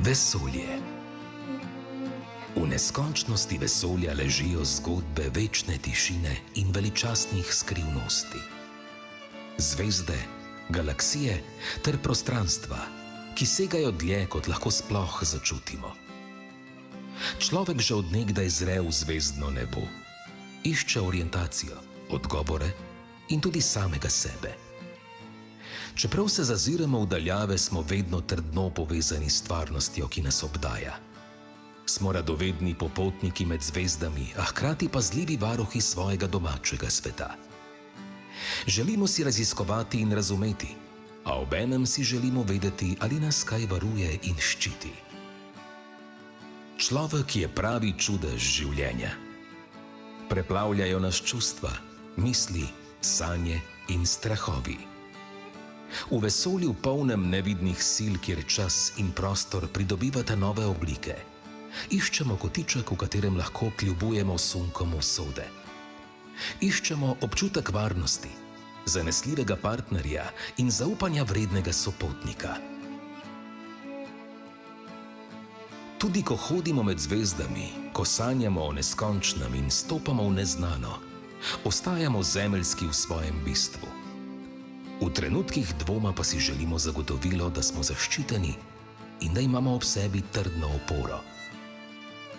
Vesolje. V neskončnosti vesolja ležijo zgodbe večne tišine in veličastnih skrivnosti. Zvezde, galaksije ter prostranstva, ki segajo dlje, kot lahko sploh začutimo. Človek že od nekdaj zre v zvezdno nebo. Išče orientacijo, odgovore in tudi samega sebe. Čeprav se zaziramo v daljave, smo vedno trdno povezani s stvarnostjo, ki nas obdaja. Smo radovedni popotniki med zvezdami, a hkrati pazljivi varuhi svojega domačega sveta. Želimo si raziskovati in razumeti, a obenem si želimo vedeti, ali nas kaj varuje in ščiti. Človek je pravi čudež življenja. Preplavljajo nas čustva, misli, sanje in strahovi. V vesolju polnem nevidnih sil, kjer čas in prostor pridobivata nove oblike, iščemo kotiček, v katerem lahko kljubujemo sunkom usode. Iščemo občutek varnosti, zanesljivega partnerja in zaupanja vrednega sopotnika. Tudi ko hodimo med zvezdami, ko sanjamo o neskončnem in stopamo v neznano, ostajamo zemeljski v svojem bistvu. V trenutkih dvoma pa si želimo zagotovilo, da smo zaščiteni in da imamo ob sebi trdno oporo.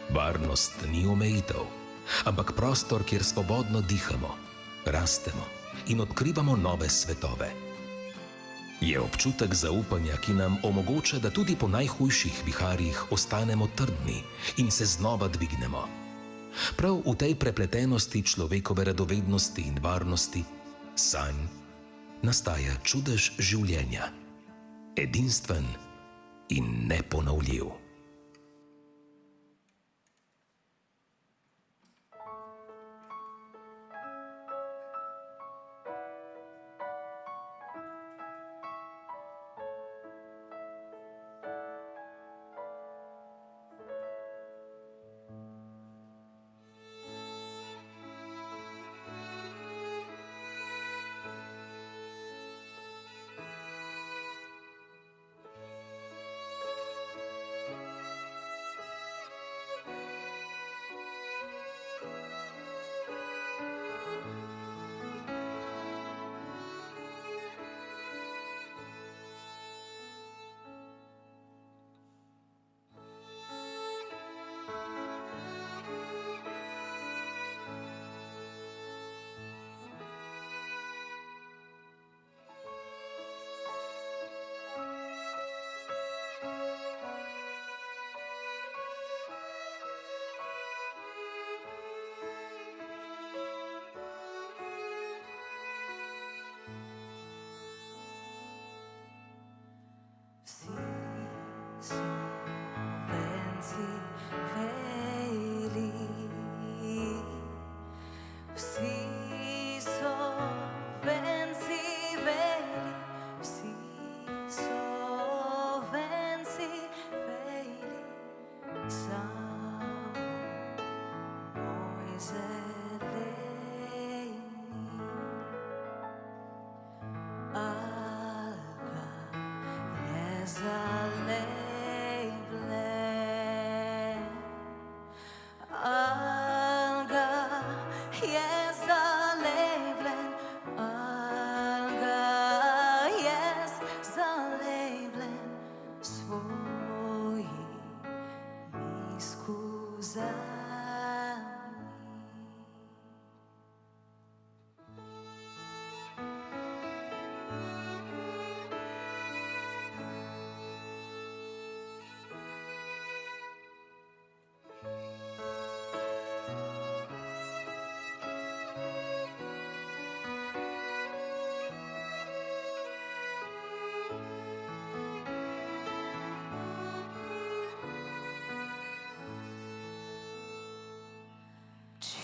Varnost ni omejitev, ampak prostor, kjer svobodno dihamo, rastemo in odkrivamo nove svetove. Je občutek zaupanja, ki nam omogoča, da tudi po najhujših viharjih ostanemo trdni in se znova dvignemo. Prav v tej prepletenosti človekove radovednosti in varnosti, sanj, nastaja čudež življenja, edinstven in neponovljiv.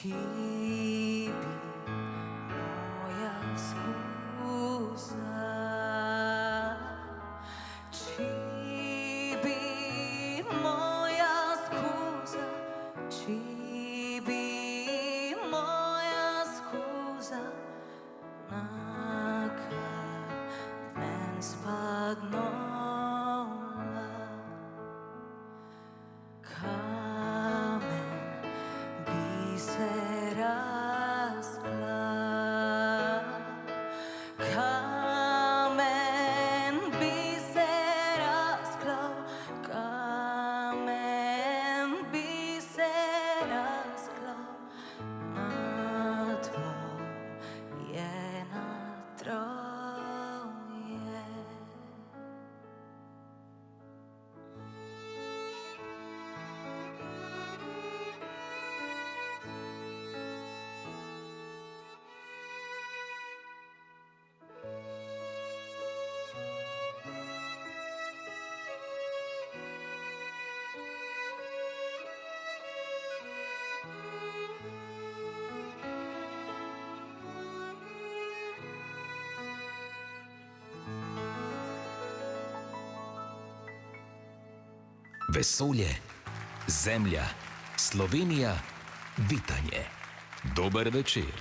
Ci moja scusa, ci moja scusa, ci moja scusa, na kar meni spadnola. vesolje, zemlja, Slovenija, Vitanje. Dober večer.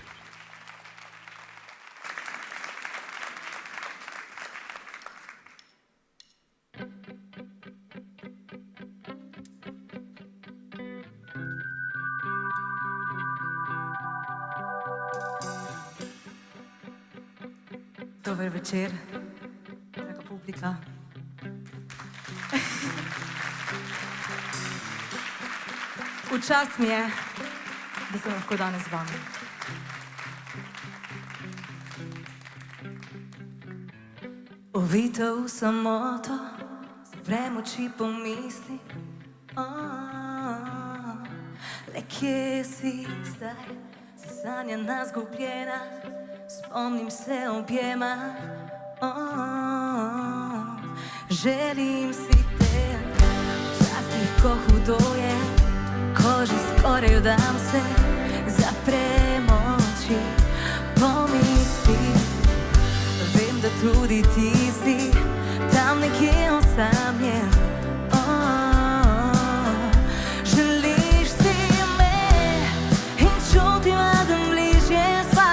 Dober večer, draga publika. V čast mi je, da sem lahko danes z vami. Ovita v samoto, zaprem oči, pomislim, le kje si zdaj, zasanjana, zgubljena, spomnim se objema, želim si te, včasih ko hudo je, ko že skoraj dam se, zaprem oči, pomislim, vem, da tudi ti si tam nekje osamljen. Želiš si me in čutim, da bližje sva,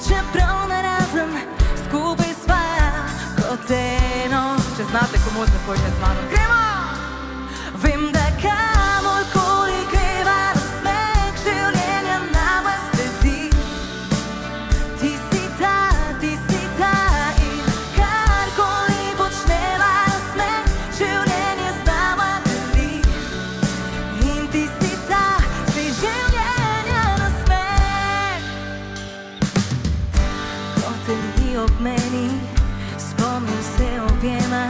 čeprav narazen skupaj sva kot eno. Če znate komu, zapojte z mano. Gremo! Vem, da kamorkoli greva, nasmeh življenja nama sledi. Ti si ta in karkoli počneva, nasmeh življenje z nama deli. In ti si življenja nasmeh. Ko te ni ob meni, spomnim se objema.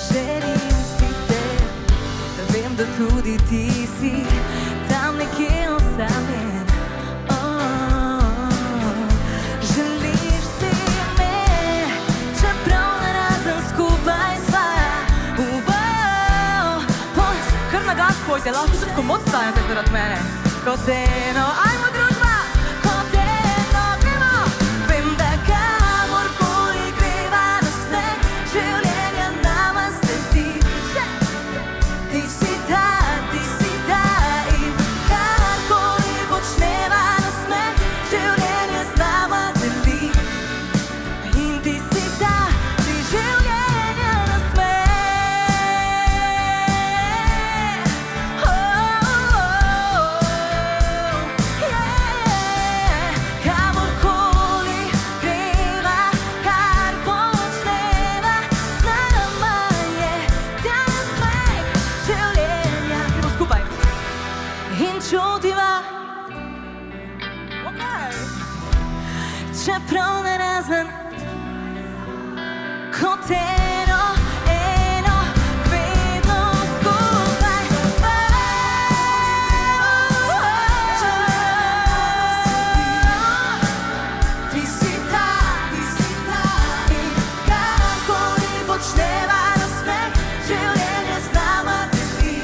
Želim si te, vem, da tudi ti si tam nekje osamljen. Želiš si me, čeprav narazen skupaj sva. Kar na gas pojte, lahko tudi komod stanete zaradi mene. Kot eno, ajmo družba! Kot eno, gremo! Vem, da kamorkoli greva, nasmeh življenja nama sledi. Ti si ta in karkoli počneva, nasmeh življenje z nama deli. In ti si življenja nasmeh. Kamorkoli greva, kar počneva, z nama je ta nasmeh življenja. Gremo skupaj. In čutiva, čeprav narazen kot eno, vedno skupaj. Ti si ta in karkoli počneva, nasmeh življenje z nama deli.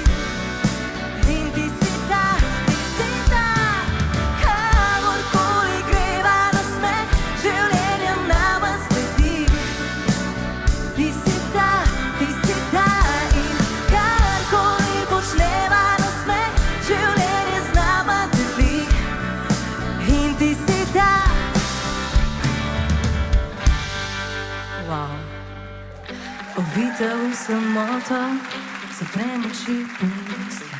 In ti si ta, kamorkoli greva, nasmeh življenja nama sledi. Ti si ta in karkoli počneva, nasmeh življenje z nama deli. In ti si ta. Wow. Ovita v samoto, zaprem oči, pomislim.